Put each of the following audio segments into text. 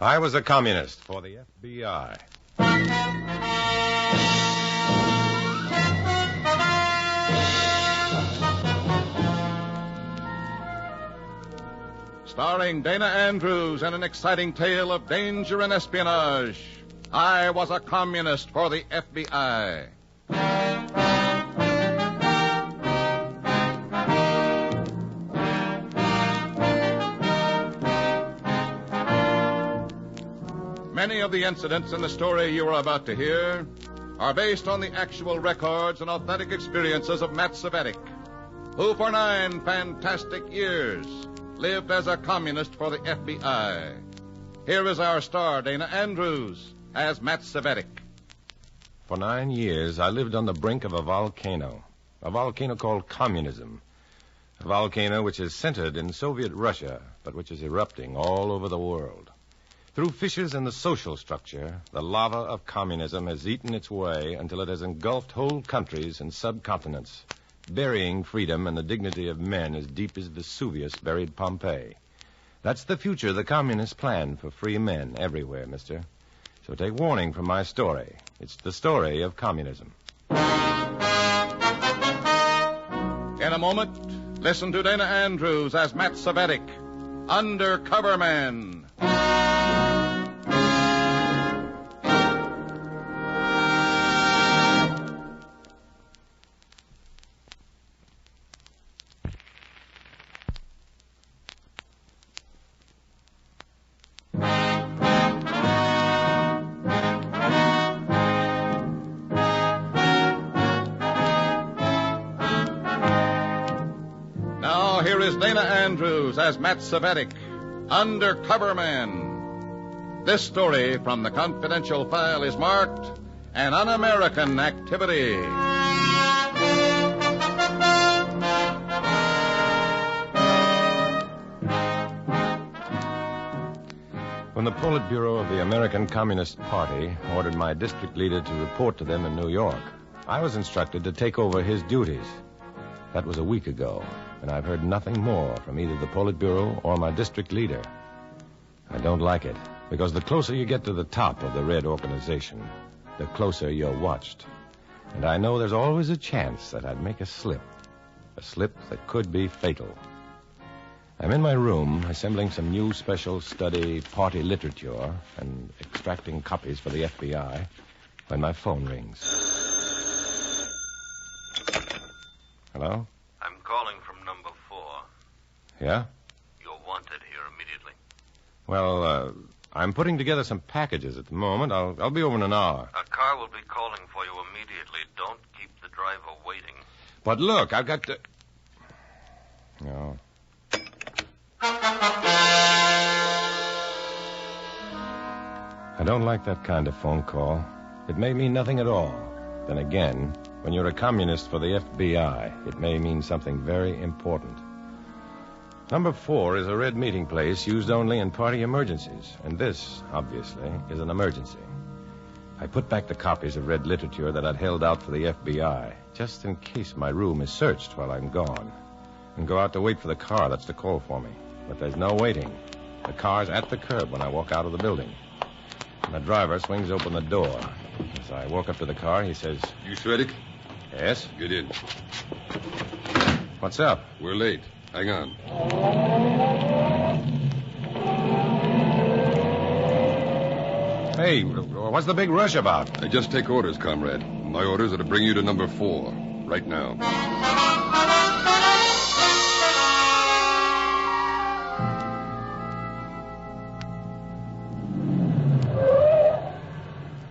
I was a communist for the FBI. Starring Dana Andrews in an exciting tale of danger and espionage. I was a communist for the FBI. Many of the incidents in the story you are about to hear are based on the actual records and authentic experiences of Matt Cvetic, who for 9 fantastic years lived as a communist for the FBI. Here is our star, Dana Andrews, as Matt Cvetic. For 9 years, I lived on the brink of a volcano called communism. A volcano which is centered in Soviet Russia, but which is erupting all over the world. Through fissures in the social structure, the lava of communism has eaten its way until it has engulfed whole countries and subcontinents, burying freedom and the dignity of men as deep as Vesuvius buried Pompeii. That's the future the communists plan for free men everywhere, mister. So take warning from my story. It's the story of communism. In a moment, listen to Dana Andrews as Matt Cvetic, Undercover Man. Here is Dana Andrews as Matt Cvetic, Undercover Man. This story from the confidential file is marked an un-American activity. When the Politburo of the American Communist Party ordered my district leader to report to them in New York, I was instructed to take over his duties. That was a week ago, and I've heard nothing more from either the Politburo or my district leader. I don't like it, because the closer you get to the top of the Red Organization, the closer you're watched. And I know there's always a chance that I'd make a slip that could be fatal. I'm in my room, assembling some new special study party literature and extracting copies for the FBI, when my phone rings. Hello? I'm calling from number 4. Yeah? You're wanted here immediately. Well, I'm putting together some packages at the moment. I'll be over in an hour. A car will be calling for you immediately. Don't keep the driver waiting. But look, I've got to... No. I don't like that kind of phone call. It may mean nothing at all. Then again, when you're a communist for the FBI, it may mean something very important. Number 4 is a red meeting place used only in party emergencies. And this, obviously, is an emergency. I put back the copies of red literature that I'd held out for the FBI, just in case my room is searched while I'm gone. And go out to wait for the car that's to call for me. But there's no waiting. The car's at the curb when I walk out of the building. And the driver swings open the door. As I walk up to the car, he says... You Cvetic? Yes? Get in. What's up? We're late. Hang on. Hey, what's the big rush about? I just take orders, comrade. My orders are to bring you to number 4, right now.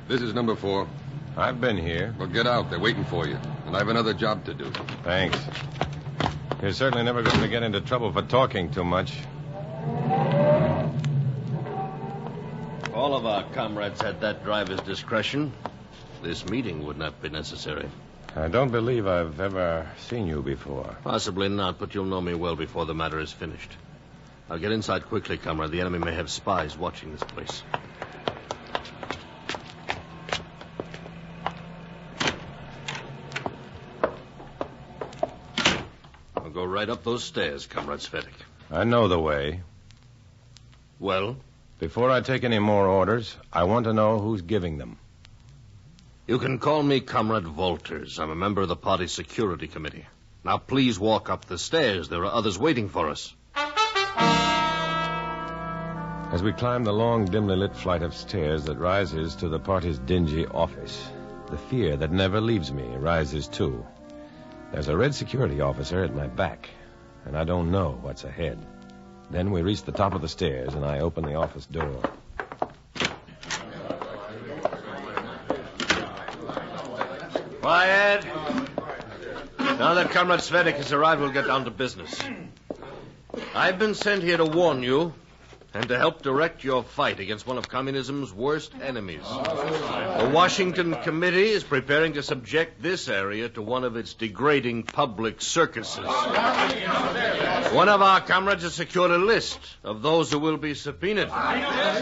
This is number 4. I've been here. Well, get out. They're waiting for you. And I have another job to do. Thanks. You're certainly never going to get into trouble for talking too much. All of our comrades had that driver's discretion. This meeting would not be necessary. I don't believe I've ever seen you before. Possibly not, but you'll know me well before the matter is finished. I'll get inside quickly, comrade. The enemy may have spies watching this place. I'll go right up those stairs, Comrade Cvetic. I know the way. Well, Before I take any more orders, I want to know who's giving them. You can call me Comrade Walters. I'm a member of the party security committee. Now, please walk up the stairs. There are others waiting for us. As we climb the long, dimly lit flight of stairs that rises to the party's dingy office, the fear that never leaves me rises too. There's a red security officer at my back, and I don't know what's ahead. Then we reach the top of the stairs, and I open the office door. Quiet. Now that Comrade Svedik has arrived, we'll get down to business. I've been sent here to warn you and to help direct your fight against one of communism's worst enemies. The Washington Committee is preparing to subject this area to one of its degrading public circuses. One of our comrades has secured a list of those who will be subpoenaed,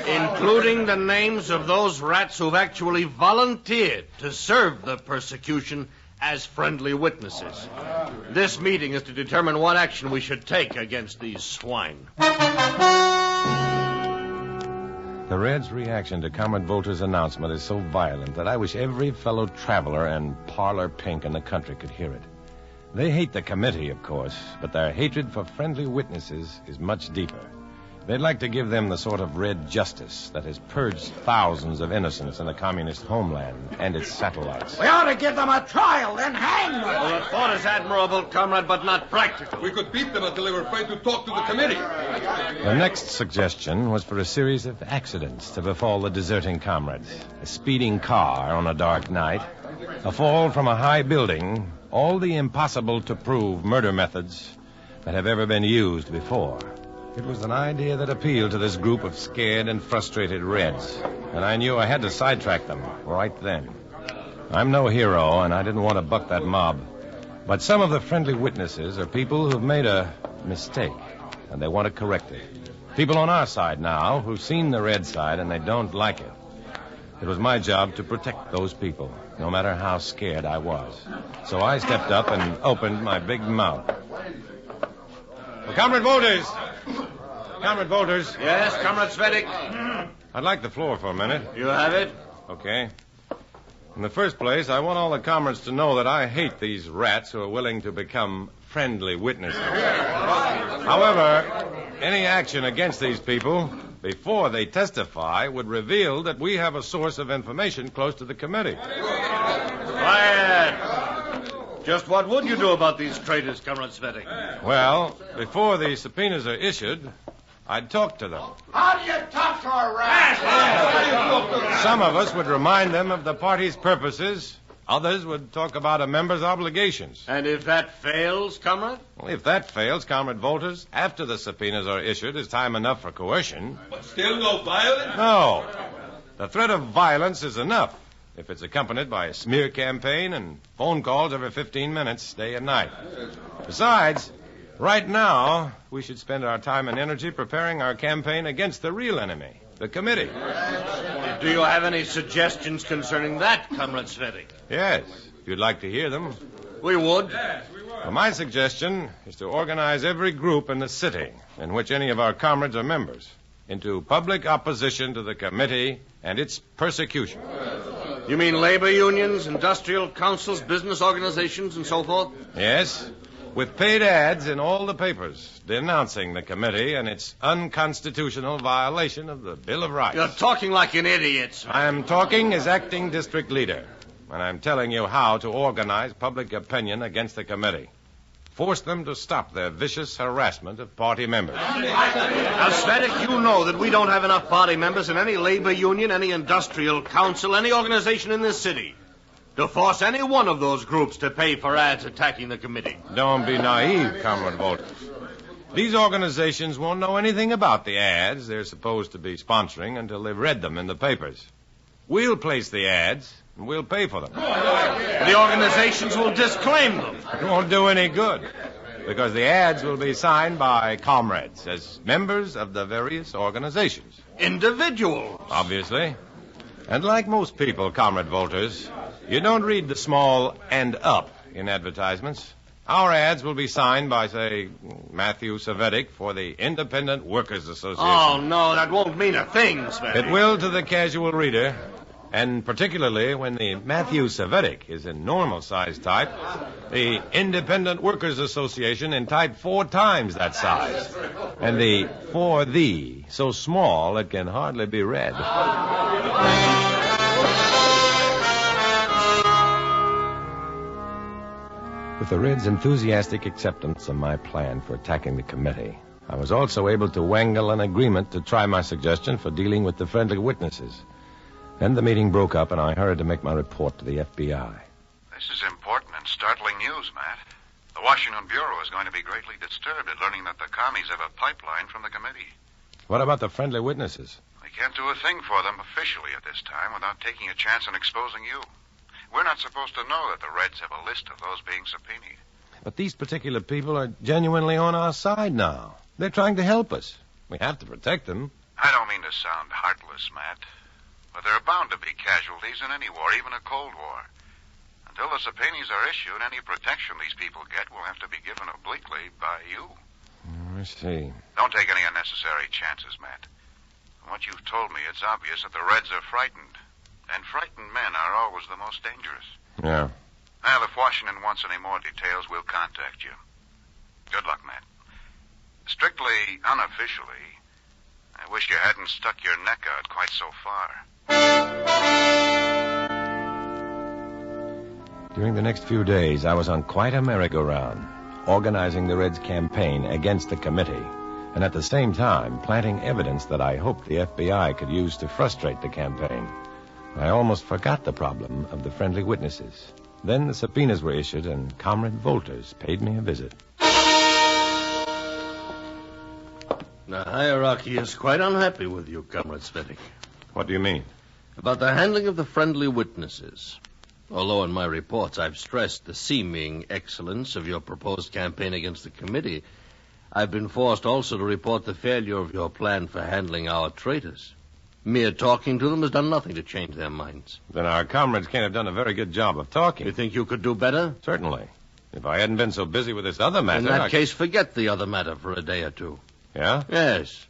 including the names of those rats who've actually volunteered to serve the persecution as friendly witnesses. This meeting is to determine what action we should take against these swine. The Reds' reaction to Comrade Volter's announcement is so violent that I wish every fellow traveler and parlor pink in the country could hear it. They hate the committee, of course, but their hatred for friendly witnesses is much deeper. They'd like to give them the sort of red justice that has purged thousands of innocents in the communist homeland and its satellites. We ought to give them a trial, then hang them. Well, the thought is admirable, comrade, but not practical. We could beat them until they were afraid to talk to the committee. The next suggestion was for a series of accidents to befall the deserting comrades. A speeding car on a dark night, a fall from a high building, all the impossible-to-prove murder methods that have ever been used before. It was an idea that appealed to this group of scared and frustrated Reds, and I knew I had to sidetrack them right then. I'm no hero, and I didn't want to buck that mob. But some of the friendly witnesses are people who've made a mistake, and they want to correct it. People on our side now who've seen the Red side, and they don't like it. It was my job to protect those people, no matter how scared I was. So I stepped up and opened my big mouth. Well, Comrade Volters! Comrade Volters. Yes, Comrade Svedik? I'd like the floor for a minute. You have it? Okay. In the first place, I want all the comrades to know that I hate these rats who are willing to become friendly witnesses. However, any action against these people before they testify would reveal that we have a source of information close to the committee. Quiet! Just what would you do about these traitors, Comrade Svedik? Well, before the subpoenas are issued, I'd talk to them. How do you talk to a rat? Some of us would remind them of the party's purposes. Others would talk about a member's obligations. And if that fails, Comrade? Well, if that fails, Comrade Volters, after the subpoenas are issued, is time enough for coercion. But still no violence? No. The threat of violence is enough if it's accompanied by a smear campaign and phone calls every 15 minutes, day and night. Besides, right now, we should spend our time and energy preparing our campaign against the real enemy, the committee. Do you have any suggestions concerning that, Comrade Svedik? Yes, if you'd like to hear them. We would. Well, my suggestion is to organize every group in the city in which any of our comrades are members into public opposition to the committee and its persecution. You mean labor unions, industrial councils, business organizations, and so forth? Yes, with paid ads in all the papers denouncing the committee and its unconstitutional violation of the Bill of Rights. You're talking like an idiot, sir. I'm talking as acting district leader, and I'm telling you how to organize public opinion against the committee. Force them to stop their vicious harassment of party members. Now, Svedik, you know that we don't have enough party members in any labor union, any industrial council, any organization in this city to force any one of those groups to pay for ads attacking the committee. Don't be naive, Comrade Volters. These organizations won't know anything about the ads they're supposed to be sponsoring until they've read them in the papers. We'll place the ads, and we'll pay for them. The organizations will disclaim them. It won't do any good, because the ads will be signed by comrades as members of the various organizations. Individuals. Obviously. And like most people, Comrade Volters, you don't read the small "and up" in advertisements. Our ads will be signed by, say, Matthew Savetic for the Independent Workers Association. Oh, no, that won't mean a thing, Sven. It will to the casual reader, and particularly when the Matthew Savetic is in normal-size type, the Independent Workers Association in type 4 times that size, and the for thee so small it can hardly be read. With the Reds' enthusiastic acceptance of my plan for attacking the committee, I was also able to wangle an agreement to try my suggestion for dealing with the friendly witnesses. Then the meeting broke up, and I hurried to make my report to the FBI. This is important and startling news, Matt. The Washington Bureau is going to be greatly disturbed at learning that the commies have a pipeline from the committee. What about the friendly witnesses? We can't do a thing for them officially at this time without taking a chance on exposing you. We're not supposed to know that the Reds have a list of those being subpoenaed. But these particular people are genuinely on our side now. They're trying to help us. We have to protect them. I don't mean to sound heartless, Matt, but there are bound to be casualties in any war, even a Cold War. Until the subpoenas are issued, any protection these people get will have to be given obliquely by you. I see. Don't take any unnecessary chances, Matt. From what you've told me, it's obvious that the Reds are frightened. And frightened men are always the most dangerous. Yeah. Well, if Washington wants any more details, we'll contact you. Good luck, Matt. Strictly unofficially, I wish you hadn't stuck your neck out quite so far. During the next few days, I was on quite a merry-go-round, organizing the Reds' campaign against the committee, and at the same time planting evidence that I hoped the FBI could use to frustrate the campaign. I almost forgot the problem of the friendly witnesses. Then the subpoenas were issued, and Comrade Volters paid me a visit. The hierarchy is quite unhappy with you, Comrade Svetic. What do you mean? About the handling of the friendly witnesses. Although in my reports I've stressed the seeming excellence of your proposed campaign against the committee, I've been forced also to report the failure of your plan for handling our traitors. Mere talking to them has done nothing to change their minds. Then our comrades can't have done a very good job of talking. You think you could do better? Certainly. If I hadn't been so busy with this other matter... In that case, forget the other matter for a day or two. Yeah? Yes.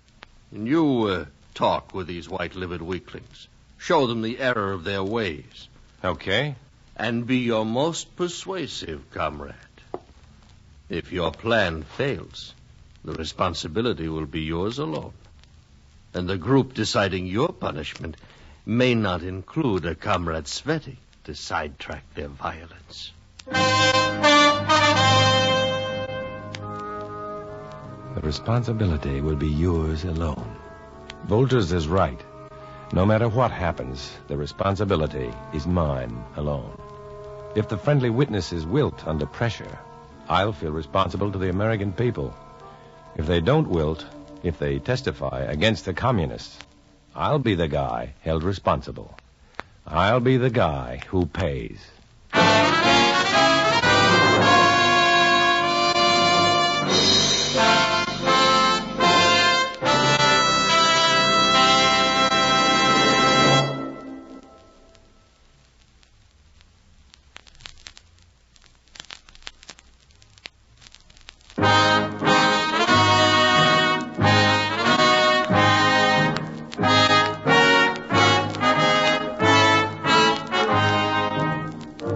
And you talk with these white-livered weaklings. Show them the error of their ways. Okay. And be your most persuasive, comrade. If your plan fails, the responsibility will be yours alone. And the group deciding your punishment may not include a Comrade Svetic to sidetrack their violence. The responsibility will be yours alone. Volters is right. No matter what happens, the responsibility is mine alone. If the friendly witnesses wilt under pressure, I'll feel responsible to the American people. If they don't wilt, if they testify against the communists, I'll be the guy held responsible. I'll be the guy who pays.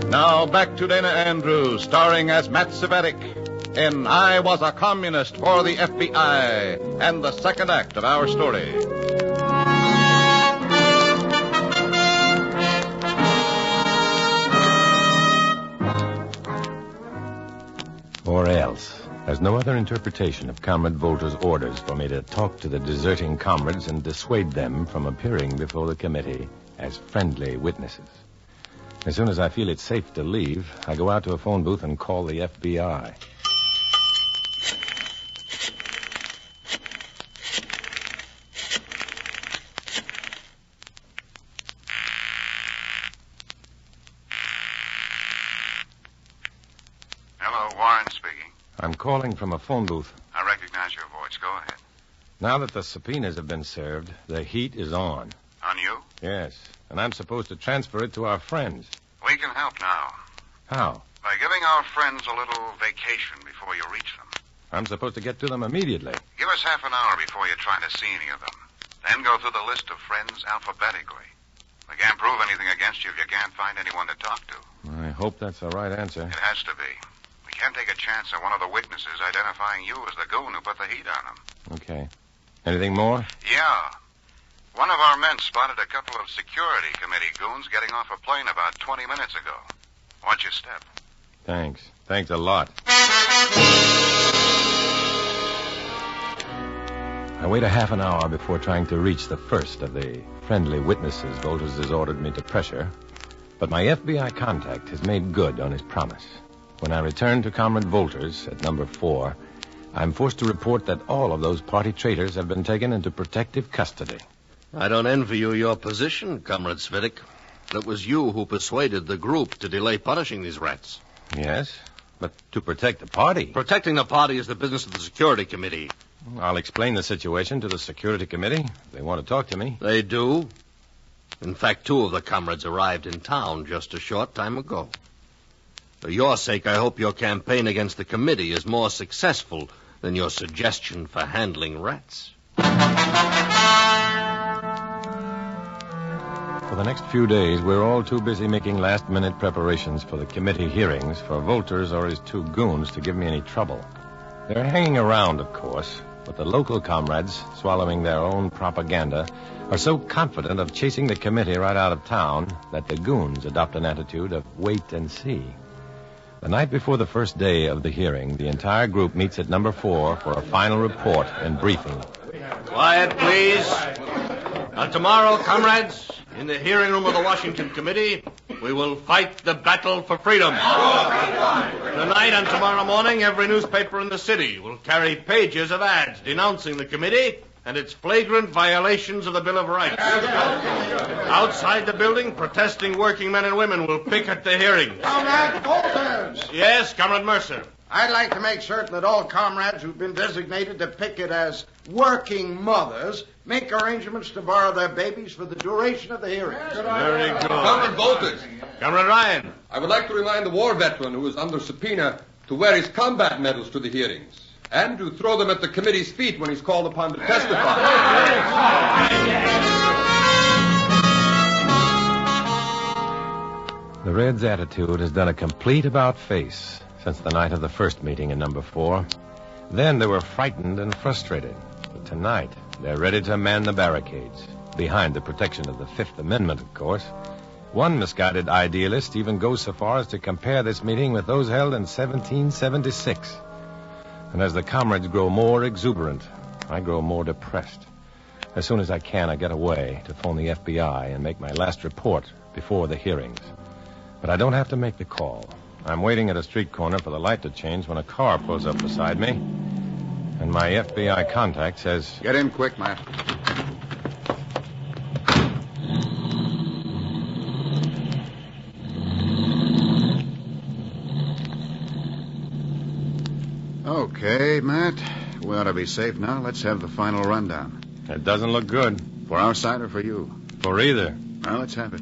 Now back to Dana Andrews, starring as Matt Savetic in I Was a Communist for the FBI, and the second act of our story. Or else, there's no other interpretation of Comrade Volter's orders for me to talk to the deserting comrades and dissuade them from appearing before the committee as friendly witnesses. As soon as I feel it's safe to leave, I go out to a phone booth and call the FBI. Hello, Warren speaking. I'm calling from a phone booth. I recognize your voice. Go ahead. Now that the subpoenas have been served, the heat is on. On you? Yes, and I'm supposed to transfer it to our friends. We can help now. How? By giving our friends a little vacation before you reach them. I'm supposed to get to them immediately. Give us half an hour before you try to see any of them. Then go through the list of friends alphabetically. We can't prove anything against you if you can't find anyone to talk to. I hope that's the right answer. It has to be. We can't take a chance on one of the witnesses identifying you as the goon who put the heat on him. Okay. Anything more? Yeah. One of our men spotted a couple of security committee goons getting off a plane about 20 minutes ago. Watch your step. Thanks. Thanks a lot. I wait a half an hour before trying to reach the first of the friendly witnesses Volters has ordered me to pressure. But my FBI contact has made good on his promise. When I return to Comrade Volters at number 4, I'm forced to report that all of those party traitors have been taken into protective custody. I don't envy you your position, Comrade Svitek. It was you who persuaded the group to delay punishing these rats. Yes, but to protect the party. Protecting the party is the business of the security committee. I'll explain the situation to the security committee if they want to talk to me. They do. In fact, 2 of the comrades arrived in town just a short time ago. For your sake, I hope your campaign against the committee is more successful than your suggestion for handling rats. For the next few days, we're all too busy making last-minute preparations for the committee hearings for Volters or his 2 goons to give me any trouble. They're hanging around, of course, but the local comrades, swallowing their own propaganda, are so confident of chasing the committee right out of town that the goons adopt an attitude of wait and see. The night before the first day of the hearing, the entire group meets at number 4 for a final report and briefing. Quiet, please. Now, tomorrow, comrades, in the hearing room of the Washington Committee, we will fight the battle for freedom. Tonight and tomorrow morning, every newspaper in the city will carry pages of ads denouncing the committee and its flagrant violations of the Bill of Rights. Outside the building, protesting working men and women will picket the hearings. Comrade Volters! Yes, Comrade Mercer. I'd like to make certain that all comrades who've been designated to picket as working mothers make arrangements to borrow their babies for the duration of the hearing. Very good. Comrade Volters, Comrade Ryan. I would like to remind the war veteran who is under subpoena to wear his combat medals to the hearings and to throw them at the committee's feet when he's called upon to testify. The Reds' attitude has done a complete about-face since the night of the first meeting in number 4. Then they were frightened and frustrated. But tonight, they're ready to man the barricades, behind the protection of the Fifth Amendment, of course. One misguided idealist even goes so far as to compare this meeting with those held in 1776. And as the comrades grow more exuberant, I grow more depressed. As soon as I can, I get away to phone the FBI and make my last report before the hearings. But I don't have to make the call. I'm waiting at a street corner for the light to change when a car pulls up beside me. And my FBI contact says... Get in quick, Matt. Okay, Matt. We ought to be safe now. Let's have the final rundown. It doesn't look good. For our side or for you? For either. Well, let's have it.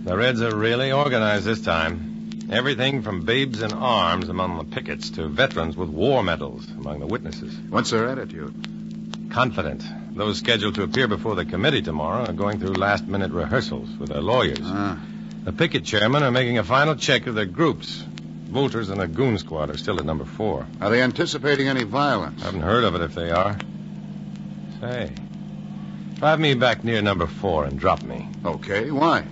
The Reds are really organized this time. Everything from babes in arms among the pickets to veterans with war medals among the witnesses. What's their attitude? Confident. Those scheduled to appear before the committee tomorrow are going through last-minute rehearsals with their lawyers. The picket chairmen are making a final check of their groups. Volters and the goon squad are still at number 4. Are they anticipating any violence? I haven't heard of it if they are. Say, drive me back near number 4 and drop me. Okay, why?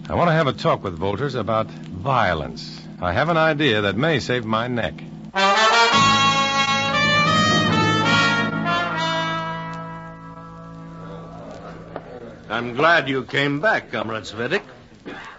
I want to have a talk with Volters about violence. I have an idea that may save my neck. I'm glad you came back, Comrade Svitek.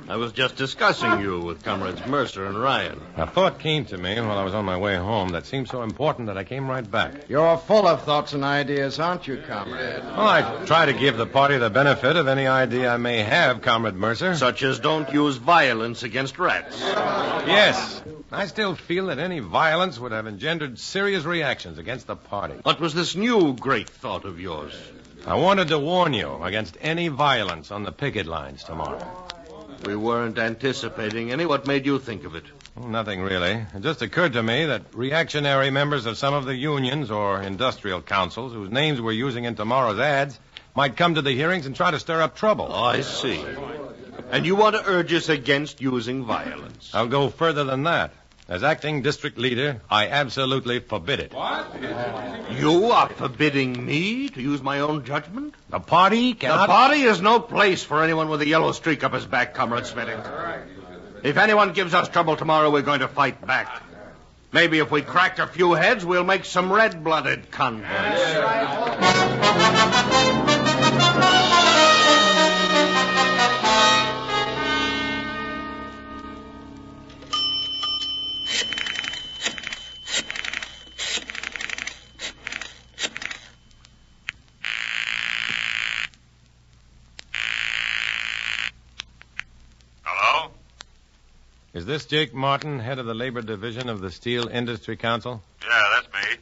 I was just discussing you with Comrades Mercer and Ryan. A thought came to me while I was on my way home that seemed so important that I came right back. You're full of thoughts and ideas, aren't you, comrade? Well, I try to give the party the benefit of any idea I may have, Comrade Mercer. Such as don't use violence against rats. Yes. I still feel that any violence would have engendered serious reactions against the party. What was this new great thought of yours? I wanted to warn you against any violence on the picket lines tomorrow. We weren't anticipating any. What made you think of it? Nothing really. It just occurred to me that reactionary members of some of the unions or industrial councils whose names we're using in tomorrow's ads might come to the hearings and try to stir up trouble. Oh, I see. And you want to urge us against using violence? I'll go further than that. As acting district leader, I absolutely forbid it. What? You are forbidding me to use my own judgment? The party cannot... The party is no place for anyone with a yellow streak up his back, Comrade Svetting. If anyone gives us trouble tomorrow, we're going to fight back. Maybe if we crack a few heads, we'll make some red-blooded converts. Is this Jake Martin, head of the labor division of the Steel Industry Council? Yeah, that's me.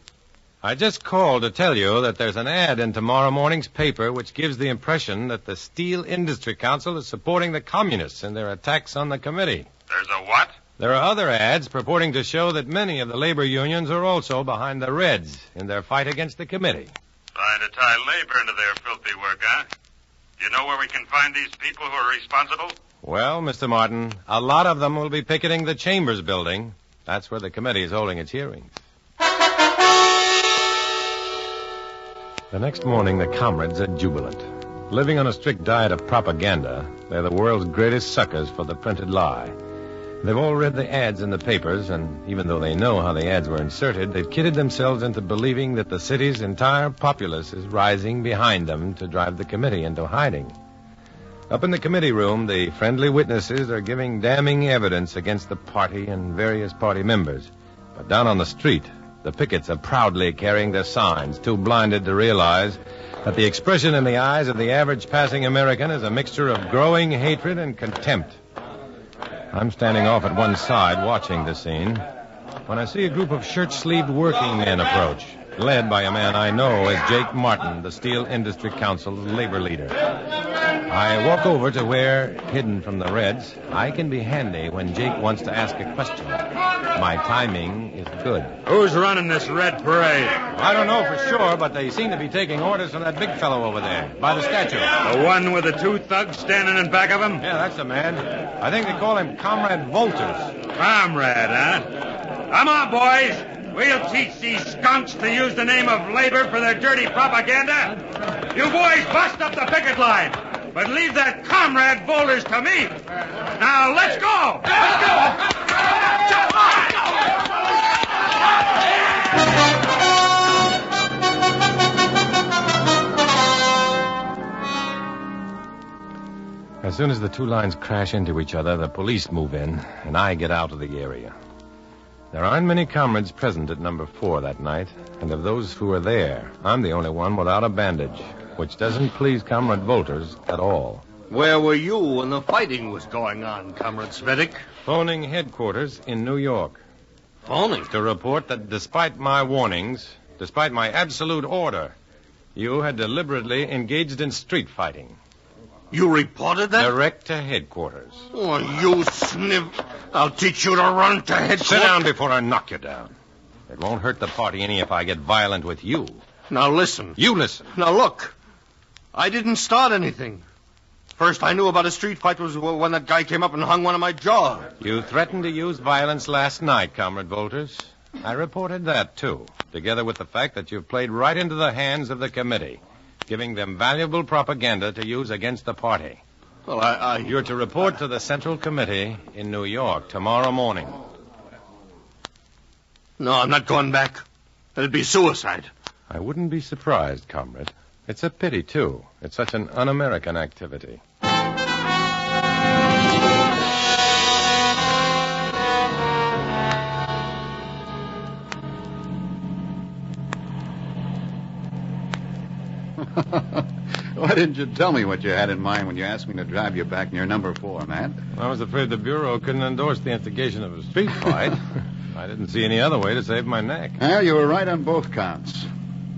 I just called to tell you that there's an ad in tomorrow morning's paper which gives the impression that the Steel Industry Council is supporting the communists in their attacks on the committee. There's a what? There are other ads purporting to show that many of the labor unions are also behind the Reds in their fight against the committee. Trying to tie labor into their filthy work, huh? Do you know where we can find these people who are responsible? Well, Mr. Martin, a lot of them will be picketing the Chambers building. That's where the committee is holding its hearings. The next morning, the comrades are jubilant. Living on a strict diet of propaganda, they're the world's greatest suckers for the printed lie. They've all read the ads in the papers, and even though they know how the ads were inserted, they've kidded themselves into believing that the city's entire populace is rising behind them to drive the committee into hiding. Up in the committee room, the friendly witnesses are giving damning evidence against the party and various party members. But down on the street, the pickets are proudly carrying their signs, too blinded to realize that the expression in the eyes of the average passing American is a mixture of growing hatred and contempt. I'm standing off at one side watching the scene when I see a group of shirt-sleeved working men approach, led by a man I know as Jake Martin, the Steel Industry Council labor leader. I walk over to where, hidden from the Reds, I can be handy when Jake wants to ask a question. My timing is good. Who's running this red parade? I don't know for sure, but they seem to be taking orders from that big fellow over there, by the statue. The one with the two thugs standing in back of him? Yeah, that's the man. I think they call him Comrade Volters. Comrade, huh? Come on, boys. We'll teach these skunks to use the name of labor for their dirty propaganda. You boys bust up the picket line. But leave that Comrade Volters to me. Now, let's go! Let's go! As soon as the two lines crash into each other, the police move in, and I get out of the area. There aren't many comrades present at number 4 that night, and of those who are there, I'm the only one without a bandage, which doesn't please Comrade Volters at all. Where were you when the fighting was going on, Comrade Svetting? Phoning headquarters in New York. Phoning? To report that despite my warnings, despite my absolute order, you had deliberately engaged in street fighting. You reported that? Direct to headquarters. Oh, you sniv... I'll teach you to run to headquarters. Sit down before I knock you down. It won't hurt the party any if I get violent with you. Now listen. You listen. Now look. I didn't start anything. First I knew about a street fight was when that guy came up and hung one of my jaw. You threatened to use violence last night, Comrade Volters. I reported that, too, together with the fact that you've played right into the hands of the committee, giving them valuable propaganda to use against the party. Well, You're to report to the Central Committee in New York tomorrow morning. No, I'm not going back. It'd be suicide. I wouldn't be surprised, comrade. It's a pity, too. It's such an un-American activity. Why didn't you tell me what you had in mind when you asked me to drive you back near number 4, Matt? I was afraid the Bureau couldn't endorse the instigation of a street fight. I didn't see any other way to save my neck. Well, you were right on both counts.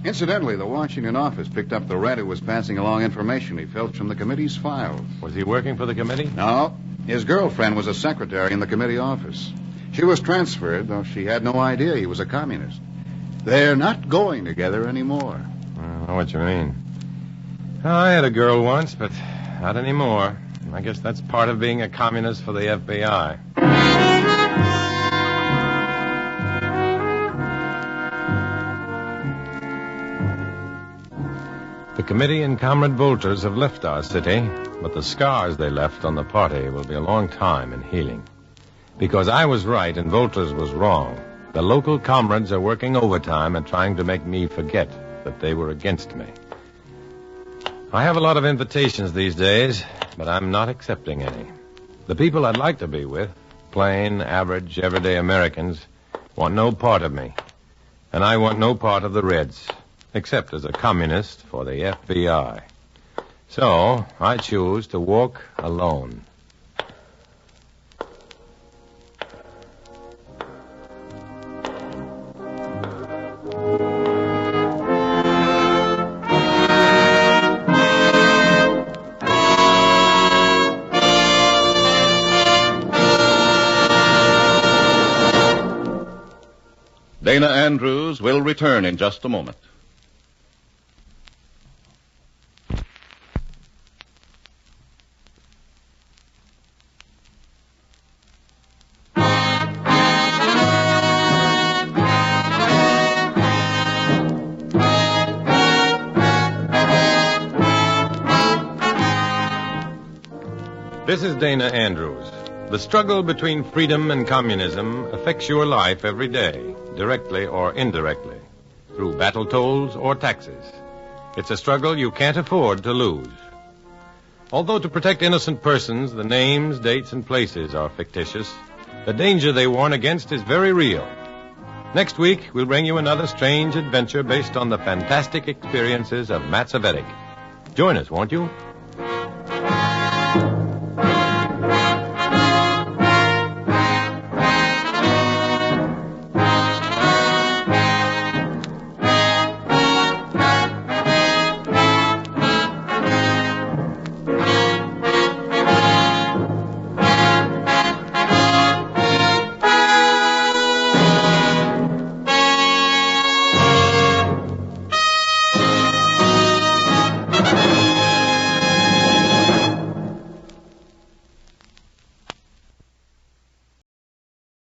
Incidentally, the Washington office picked up the red who was passing along information he filched from the committee's files. Was he working for the committee? No, His girlfriend was a secretary in the committee office. She was transferred, though she had no idea he was a communist. They're not going together anymore. I know what you mean. I had a girl once, but not anymore. I guess that's part of being a communist for the FBI. The committee and Comrade Volters have left our city, but the scars they left on the party will be a long time in healing. Because I was right and Volters was wrong, the local comrades are working overtime and trying to make me forget that they were against me. I have a lot of invitations these days, but I'm not accepting any. The people I'd like to be with, plain, average, everyday Americans, want no part of me. And I want no part of the Reds, except as a communist for the FBI. So, I choose to walk alone. Dana Andrews will return in just a moment. This is Dana Andrews. The struggle between freedom and communism affects your life every day, directly or indirectly, through battle tolls or taxes. It's a struggle you can't afford to lose. Although to protect innocent persons, the names, dates, and places are fictitious, the danger they warn against is very real. Next week, we'll bring you another strange adventure based on the fantastic experiences of Matt Cvetic. Join us, won't you?